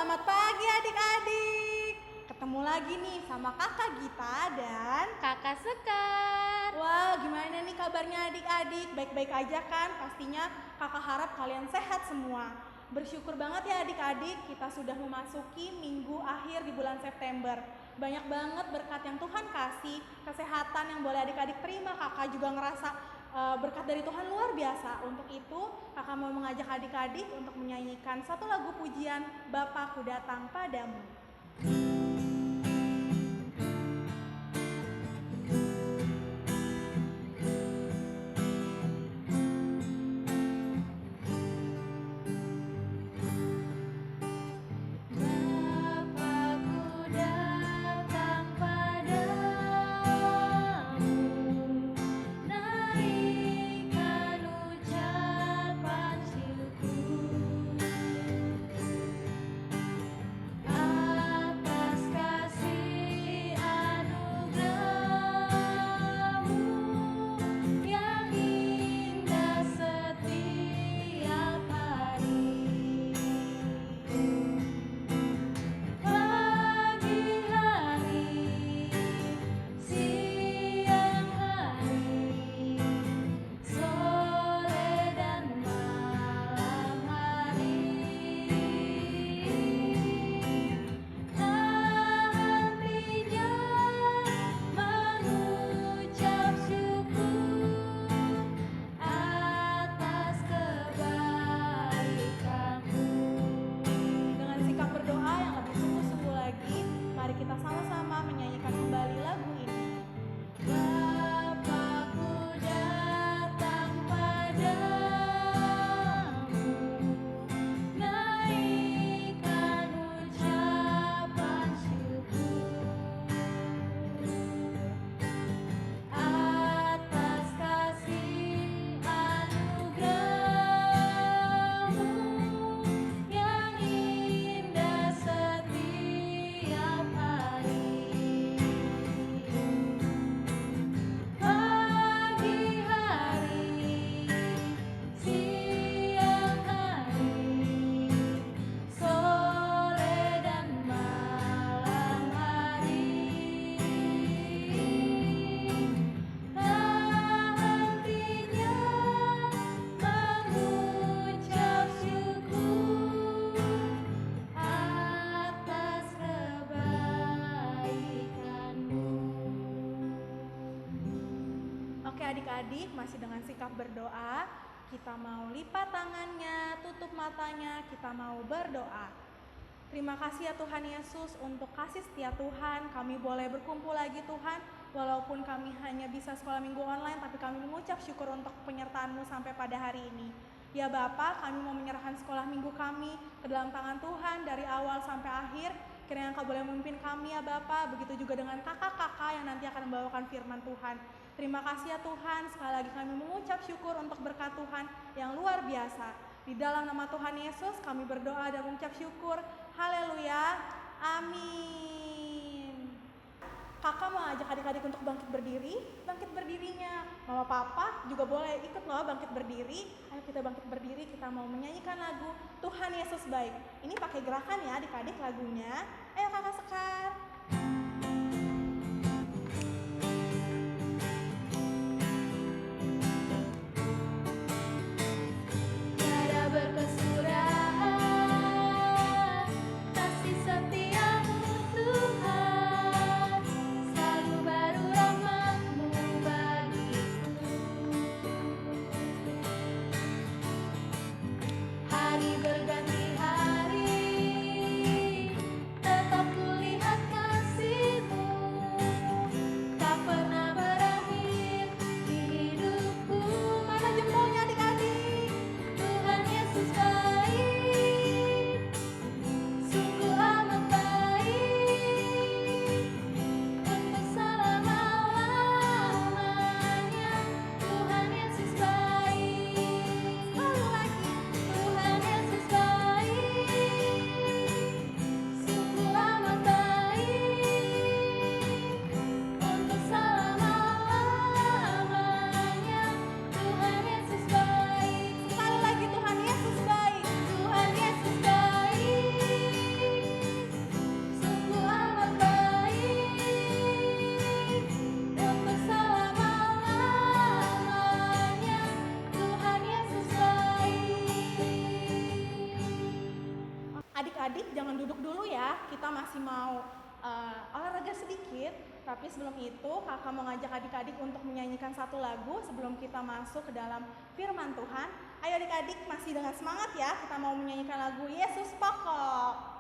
Selamat pagi adik-adik. Ketemu lagi nih sama kakak Gita dan Kakak Sekar. wah, gimana nih kabarnya adik-adik? Baik-baik aja kan? Pastinya kakak harap kalian sehat semua. Bersyukur banget ya adik-adik, kita sudah memasuki minggu akhir di bulan September. Banyak banget berkat yang Tuhan kasih, kesehatan yang boleh adik-adik terima. Kakak juga ngerasa berkat dari Tuhan luar biasa. Untuk itu, kakak mau mengajak adik-adik untuk menyanyikan satu lagu pujian, Bapakku Datang Padamu. Adik-adik masih dengan sikap berdoa, kita mau lipat tangannya, tutup matanya, kita mau berdoa. Terima kasih ya Tuhan Yesus untuk kasih setia Tuhan, kami boleh berkumpul lagi Tuhan, walaupun kami hanya bisa sekolah minggu online, tapi kami mengucap syukur untuk penyertaan-Mu sampai pada hari ini. Ya Bapa, kami mau menyerahkan sekolah minggu kami ke dalam tangan Tuhan dari awal sampai akhir. Kiranya Engkau boleh memimpin kami ya Bapa, begitu juga dengan kakak-kakak yang nanti akan membawakan firman Tuhan. Terima kasih ya Tuhan, sekali lagi kami mengucap syukur untuk berkat Tuhan yang luar biasa. Di dalam nama Tuhan Yesus kami berdoa dan mengucap syukur. Haleluya, amin. Kakak mau ajak adik-adik untuk bangkit berdiri. Bangkit berdirinya mama papa juga boleh ikut loh bangkit berdiri. Ayo kita bangkit berdiri, kita mau menyanyikan lagu Tuhan Yesus Baik. Ini pakai gerakan ya adik-adik lagunya. Ayo kakak Sekar. Hari berganti hari, tetap kulihat adik-adik jangan duduk dulu ya, kita masih mau olahraga sedikit. Tapi sebelum itu kakak mau ngajak adik-adik untuk menyanyikan satu lagu sebelum kita masuk ke dalam firman Tuhan. Ayo adik-adik, masih dengan semangat ya, kita mau menyanyikan lagu Yesus Pokok.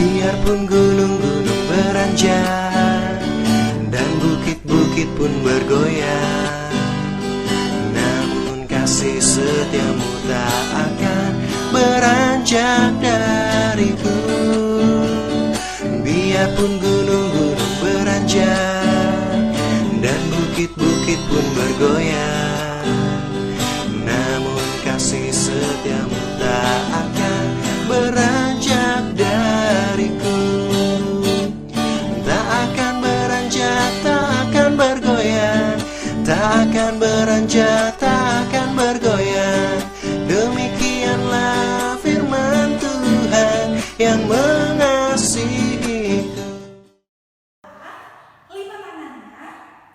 Biarpun gunung-gunung beranjak dan bukit-bukit pun bergoyang, namun kasih setiamu tak akan beranjak dariku. Biarpun gunung-gunung beranjak dan bukit-bukit pun bergoyang, namun kasih setiamu tak akan beranjak dariku. Tak akan beranjak, tak akan bergoyang, tak akan beranjak, tak akan bergoyang. Demikianlah firman Tuhan yang mengasihiku. Lipat tangannya,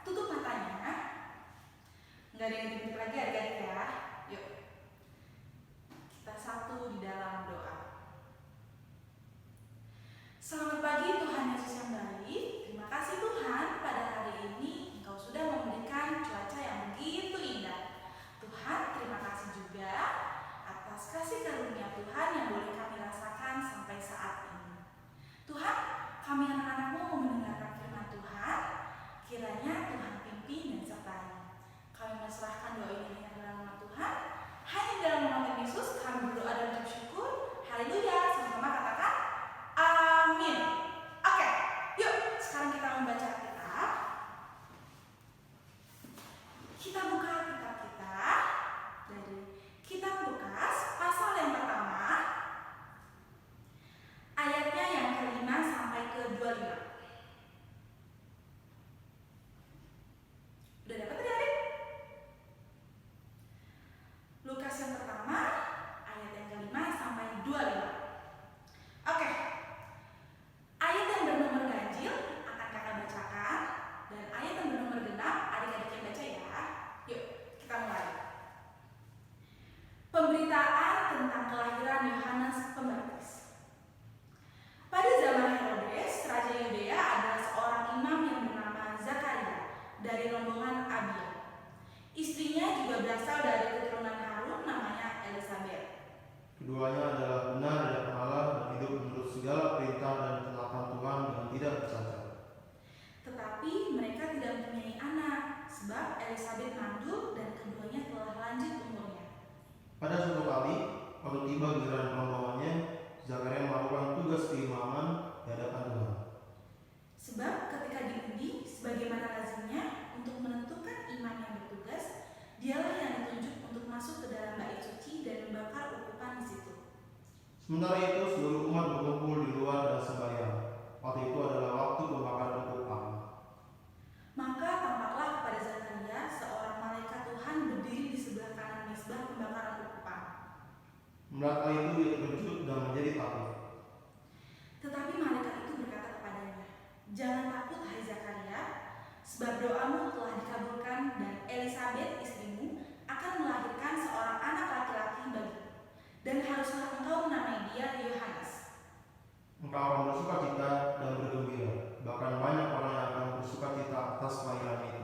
tutup matanya. Nggak ada yang dikit lagi adik-adik ya. Yuk, kita satu di dalam doa. Selamat pagi Tuhan Yesus yang baik. Terima kasih Tuhan, pada hari ini Engkau sudah memberikan cuaca yang begitu indah. Tuhan, terima kasih juga atas kasih karunia Tuhan yang boleh kami rasakan sampai saat ini. Tuhan, kami anak-anak-Mu mau mendengarkan firman Tuhan. Kiranya Tuhan pimpin dan sertai. Kami menyerahkan doa ini hanya dalam nama Tuhan. Hanya dalam nama Tuhan Yesus kami berdoa dan bersyukur. Haleluya. Sama-sama katakan amin. Oke, yuk sekarang kita membaca Alkitab. Kita buka kitab kita dari kitab Lukas pasal yang pertama, ayatnya yang ke-5 sampai ke-25. Udah dapat adik-adik? Lukas yang pertama, ayat yang ke-5 sampai 25. Oke. Ayat yang bernomor ganjil akan kakak bacakan, dan ayat yang bernomor genap adik-adik yang baca ya. Yuk, kita mulai. Pemberitaan tentang kelahiran Yohanes Pembaptis. Pada zaman Herodes, Raja Yudea, ada seorang imam yang bernama Zakaria dari rombongan Abiya. Istrinya juga berasal dari keturunan Harun, namanya Elizabeth. Keduanya adalah benar di hadapan Allah dan hidup menurut segala perintah dan ketetapan Tuhan dengan tidak bercacat. Tetapi mereka tidak mempunyai anak, sebab Elisabet mandul dan keduanya telah lanjut umurnya. Pada suatu kali, waktu tiba giliran rombongannya, Zakaria melakukan tugas keimaman di hadapan Tuhan. Sebab ketika diundi, sebagaimana lazimnya untuk menentukan imam yang bertugas, dialah yang ditunjuk untuk masuk ke dalam bait suci dan membakar ukupan di situ. Sementara itu, seluruh umat berkumpul di luar dan sembahyang. Waktu itu adalah waktu pembakaran ukupan. Maka tampaklah kepada Zakaria seorang malaikat Tuhan berdiri di sebelah kanan mezbah pembakaran ukupan. Melihat hal itu, ia terkejut dan menjadi takut. Tetapi malaikat itu berkata kepadanya, "Jangan takut, hai Zakaria, sebab doamu telah dikabulkan dan Elisabet istrimu akan melahirkan seorang anak laki-laki bagimu, dan haruslah engkau menamai dia Yohanes. Engkau akan bersukacita dan bergembira, bahkan banyak orang yang akan bersukacita atas kelahiran itu.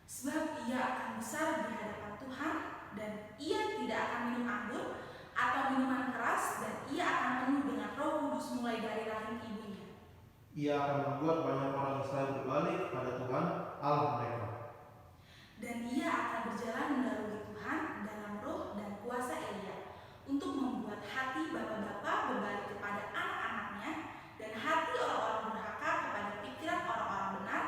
Sebab ia akan besar di hadapan Tuhan, dan ia tidak akan minum anggur atau minuman keras, dan ia akan penuh dengan Roh Kudus mulai dari rahim ibunya. Ia akan membuat banyak orang Israel berbalik pada Tuhan Allah mereka. Dan ia akan berjalan mendahului Tuhan dalam roh dan kuasa Elia, untuk membuat hati bapak-bapak berbalik kepada anak-anaknya, dan hati orang-orang durhaka kepada pikiran orang-orang benar,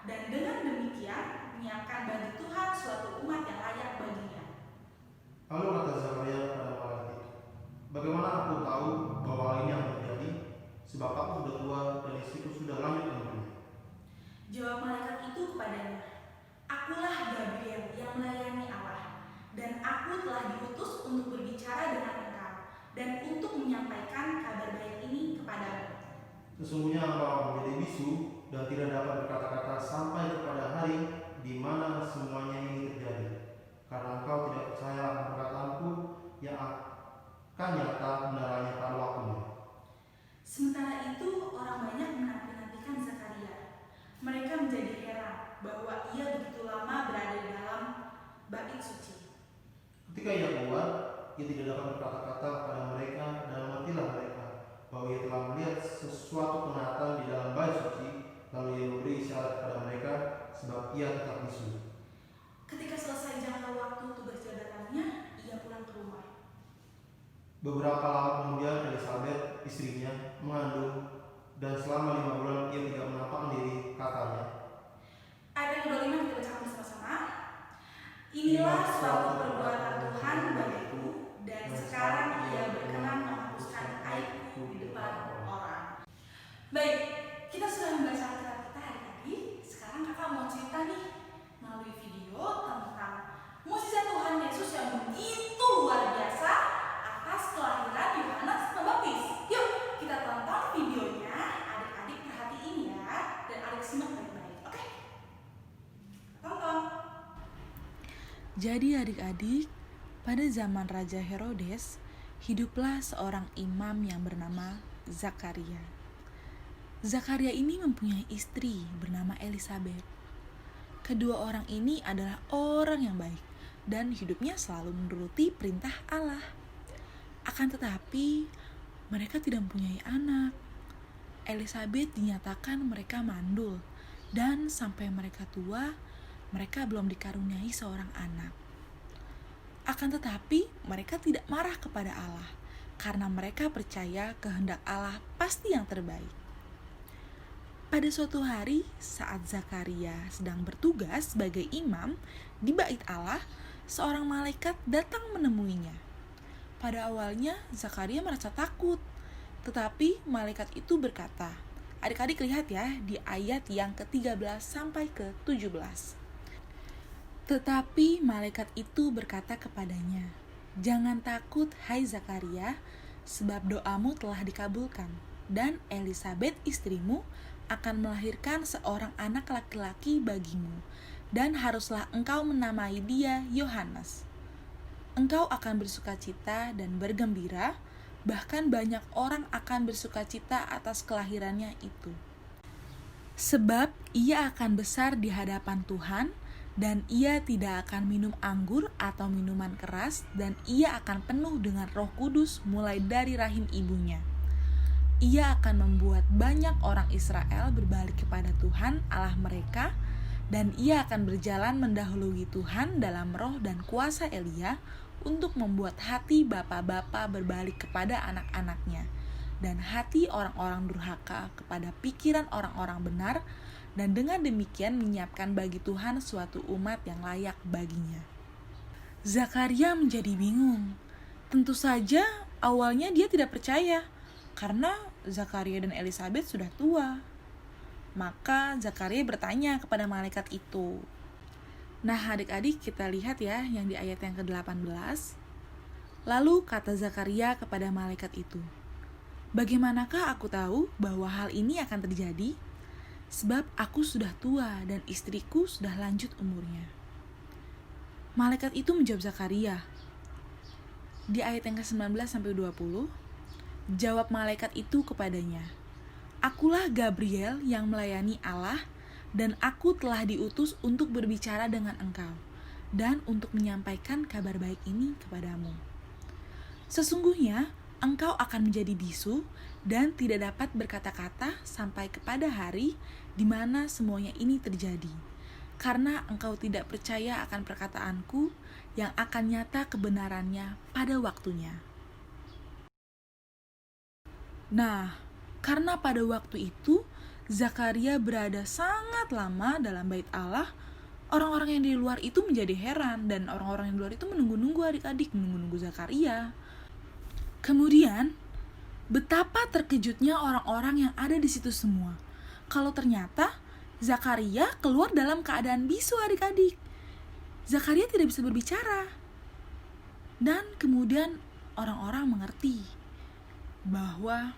dan dengan demikian menyiapkan bagi Tuhan suatu umat yang layak baginya." Lalu kata Zakaria kepada malaikat itu, "Bagaimana aku tahu bahwa hal ini yang terjadi? Sebab aku sudah tua dan istriku sudah lanjut umurnya." Jawab malaikat itu kepadanya, "Akulah Gabriel yang melayani Allah, dan aku telah diutus untuk berbicara dengan engkau, dan untuk menyampaikan kabar baik ini kepadamu. Sesungguhnya engkau akan menjadi bisu dan tidak dapat berkata-kata sampai kepada hari di mana semuanya ini terjadi, karena engkau tidak percaya akan perkataanku yang akan nyata benarannya pada waktunya." Sementara itu orang banyak menanti-nantikan Zakaria. Mereka menjadi heran bahwa ia begitu lama berada di dalam bait suci. Ketika ia keluar, ia tidak dapat berkata-kata kepada mereka, dan mengertilah mereka bahwa ia telah melihat sesuatu penglihatan di dalam bait suci. Lalu ia memberi isyarat kepada mereka, sebab ia tetap bisu. Ketika selesai jangka waktu tugas jabatannya, ia pulang ke rumah. Beberapa lama kemudian Elisabet istrinya mengandung, dan selama 5 bulan ia tidak menampakkan diri, katanya. Ayat yang ke-25 kita bacakan bersama-sama. "Inilah suatu perbuatan Tuhan bagiku, dan sekarang ia berkenan menghapuskan aibku di depan orang." Baik, kita sudah membaca Alkitab kita adik-adik. Sekarang kakak mau cerita nih melalui video tentang mukjizat Tuhan Yesus yang begitu luar biasa atas kelahiran Yohanes Pembaptis. Yuk kita tonton videonya, adik-adik perhatiin ya, dan adik simak baik-baik, oke? Tonton. Jadi adik-adik, pada zaman Raja Herodes, hiduplah seorang imam yang bernama Zakaria. Zakaria ini mempunyai istri bernama Elisabet. Kedua orang ini adalah orang yang baik dan hidupnya selalu menuruti perintah Allah. Akan tetapi, mereka tidak mempunyai anak. Elisabet dinyatakan mereka mandul, dan sampai mereka tua, mereka belum dikaruniai seorang anak. Akan tetapi, mereka tidak marah kepada Allah, karena mereka percaya kehendak Allah pasti yang terbaik. Pada suatu hari, saat Zakaria sedang bertugas sebagai imam di bait Allah, seorang malaikat datang menemuinya. Pada awalnya, Zakaria merasa takut, tetapi malaikat itu berkata, adik-adik lihat ya di ayat yang ke-13 sampai ke-17. Tetapi malaikat itu berkata kepadanya, "Jangan takut, hai Zakaria, sebab doamu telah dikabulkan, dan Elisabet istrimu akan melahirkan seorang anak laki-laki bagimu, dan haruslah engkau menamai dia Yohanes. Engkau akan bersukacita dan bergembira, bahkan banyak orang akan bersukacita atas kelahirannya itu. Sebab ia akan besar di hadapan Tuhan, dan ia tidak akan minum anggur atau minuman keras, dan ia akan penuh dengan Roh Kudus mulai dari rahim ibunya. ia akan membuat banyak orang Israel berbalik kepada Tuhan Allah mereka, dan ia akan berjalan mendahului Tuhan dalam roh dan kuasa Elia untuk membuat hati bapa-bapa berbalik kepada anak-anaknya, dan hati orang-orang durhaka kepada pikiran orang-orang benar, dan dengan demikian menyiapkan bagi Tuhan suatu umat yang layak baginya. Zakaria menjadi bingung. Tentu saja awalnya dia tidak percaya, karena Zakaria dan Elisabet sudah tua. Maka Zakaria bertanya kepada malaikat itu. Nah, adik-adik, kita lihat ya yang di ayat yang ke-18. Lalu kata Zakaria kepada malaikat itu, "Bagaimanakah aku tahu bahwa hal ini akan terjadi? Sebab aku sudah tua dan istriku sudah lanjut umurnya." Malaikat itu menjawab Zakaria. Di ayat yang ke-19-20, jawab malaikat itu kepadanya, "Akulah Gabriel yang melayani Allah, dan aku telah diutus untuk berbicara dengan engkau, dan untuk menyampaikan kabar baik ini kepadamu. Sesungguhnya engkau akan menjadi bisu, dan tidak dapat berkata-kata sampai kepada hari di mana semuanya ini terjadi, karena engkau tidak percaya akan perkataanku yang akan nyata kebenarannya pada waktunya." Nah, karena pada waktu itu Zakaria berada sangat lama dalam bait Allah, orang-orang yang di luar itu menjadi heran, dan orang-orang yang di luar itu menunggu-nunggu adik-adik, menunggu-nunggu Zakaria. Kemudian, betapa terkejutnya orang-orang yang ada di situ semua, kalau ternyata Zakaria keluar dalam keadaan bisu adik-adik. Zakaria tidak bisa berbicara. Dan kemudian orang-orang mengerti bahwa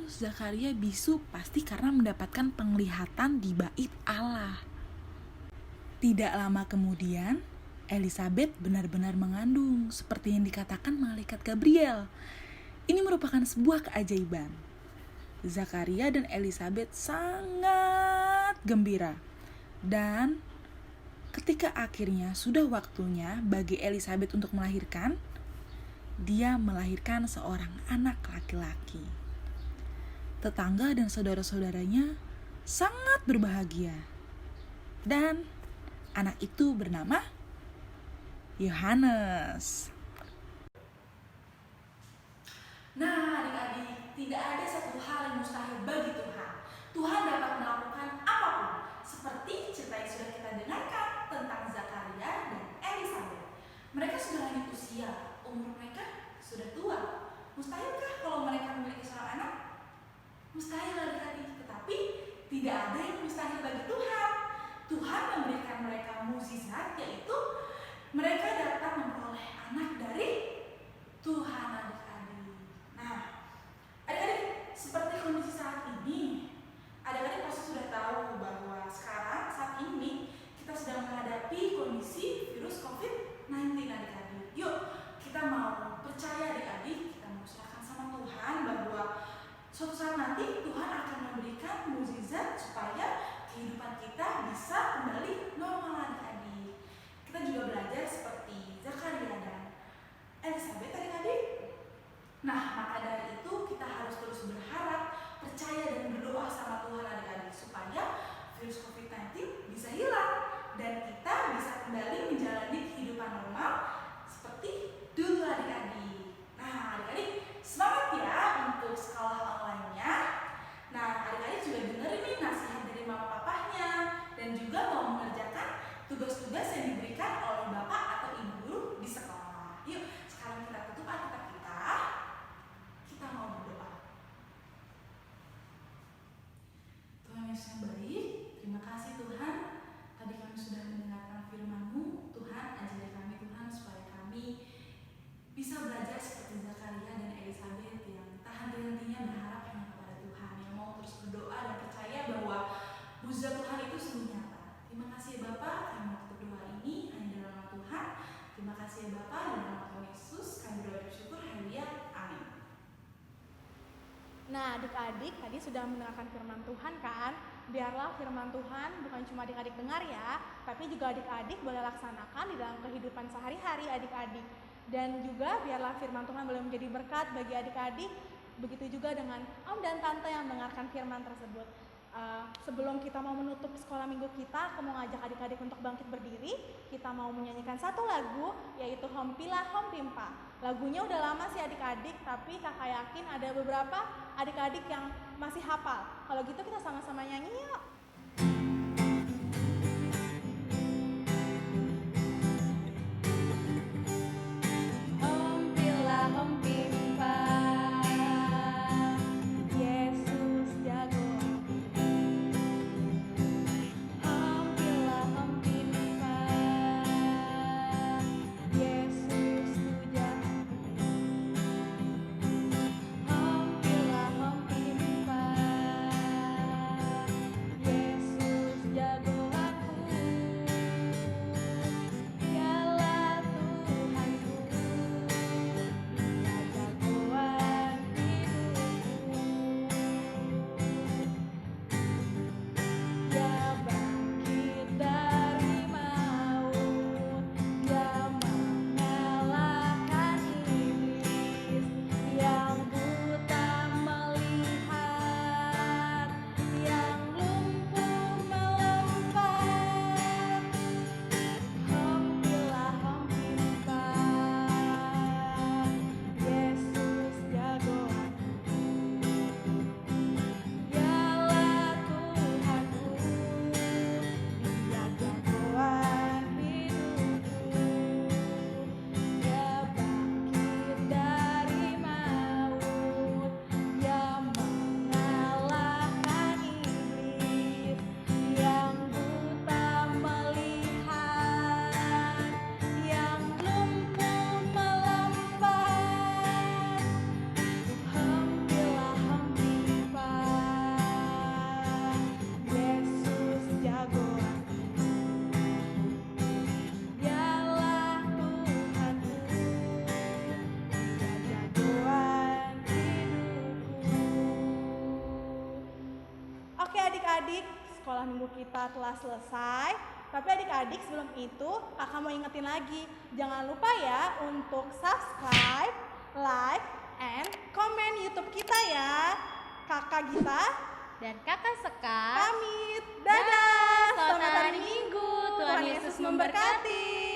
Zakaria bisu pasti karena mendapatkan penglihatan di bait Allah. Tidak lama kemudian, Elisabet benar-benar mengandung seperti yang dikatakan malaikat Gabriel. Ini merupakan sebuah keajaiban. Zakaria dan Elisabet sangat gembira. Dan ketika akhirnya sudah waktunya bagi Elisabet untuk melahirkan, dia melahirkan seorang anak laki-laki. Tetangga dan saudara-saudaranya sangat berbahagia. Dan anak itu bernama Yohanes. Nah, adik-adik, tidak ada satu hal yang mustahil bagi Tuhan. Tuhan dapat melakukan apapun, seperti cerita yang sudah kita dengarkan tentang Zakaria dan Elisabet. Mereka sudah lanjut usia, umur mereka sudah tua. Mustahilkah kalau mereka memiliki seorang anak? Mustahil adik-adik, tetapi tidak ada yang mustahil bagi Tuhan. Tuhan memberikan mereka mukjizat, yaitu mereka dapat memperoleh anak dari Tuhan adik-adik. Nah, adik-adik, seperti kondisi saat ini, adik-adik pasti sudah tahu bahwa sekarang, saat ini, kita sedang menghadapi kondisi virus COVID-19 adik-adik. Yuk, kita mau percaya adik-adik, kita mau serahkan sama Tuhan bahwa suatu saat nanti Tuhan akan memberikan mukjizat supaya kehidupan kita bisa kembali normal adik-adik. Kita juga belajar seperti Zakaria dan Elisabet adik-adik. Nah, maka dari itu kita harus terus berharap, percaya dan berdoa sama Tuhan adik-adik supaya virus COVID-19 bisa hilang dan kita bisa kembali menjalani kehidupan normal seperti dulu adik-adik. Nah, adik-adik semangat ya untuk sekolah online-nya. Nah, adik-adik juga dengerin nih nasihat dari mama papahnya dan juga mau mengerjakan tugas-tugas yang diberikan oleh bapak atau ibu guru di sekolah. Yuk, sekarang kita tutup Alkitab kita. Kita mau berdoa. Tuhan Yesus yang baik, terima kasih Tuhan. Tadi kami sudah mendengarkan firman-Mu. Tuhan, ajari kami Tuhan supaya kami bisa belajar seperti Zakaria dan Elisabet yang tak henti-hentinya berharap hanya kepada Tuhan, yang mau terus berdoa dan percaya bahwa mukjizat Tuhan itu sungguh nyata. Terima kasih ya Bapak, kami mau berdoa ini hanya dalam nama Tuhan. Terima kasih ya Bapak, dalam nama Tuhan Yesus kami berdoa dan bersyukur. Haleluya, amin. Nah, adik-adik tadi sudah mendengarkan firman Tuhan kan? Biarlah firman Tuhan bukan cuma adik-adik dengar ya, tapi juga adik-adik boleh laksanakan di dalam kehidupan sehari-hari adik-adik. Dan juga biarlah firman Tuhan boleh menjadi berkat bagi adik-adik Begitu juga dengan om dan tante yang mendengarkan firman tersebut. Sebelum kita mau menutup sekolah minggu kita, aku mau ngajak adik-adik untuk bangkit berdiri. Kita mau menyanyikan satu lagu, yaitu Hompilah Hompimpa. Lagunya udah lama sih adik-adik, tapi kakak yakin ada beberapa adik-adik yang masih hafal. Kalau gitu kita sama-sama nyanyi yuk. Hompilah hompimpa, Yesus jago. hompilah hompimpa, Yesus tu jago. hompilah hompimpa, Yesus jago aku. Dialah Tuhanku. Dia jagoan hidupku. Dia bangkit dari maut. Dia mengalahkan iblis. Yang buta melihat, yang lumpuh melompat. Hompilah hompimpa, Yesus jagoanku. Dialah Tuhanku, Dia jagoan hidupku. Dia bangkit dari maut, Dia mengalahkan iblis. Yang buta melihat, yang lumpuh melompat. Hompilah hompimpa, Yesus jagoanku. Dialah Tuhanku, Dia jagoan hidupku. Oke adik-adik, sekolah minggu kita telah selesai. Tapi adik-adik sebelum itu kakak mau ingetin lagi, jangan lupa ya untuk subscribe, like, and comment YouTube kita ya. Kakak Gita dan kakak Sekar. pamit. Dadah. Selamat hari Minggu. Tuhan Yesus memberkati.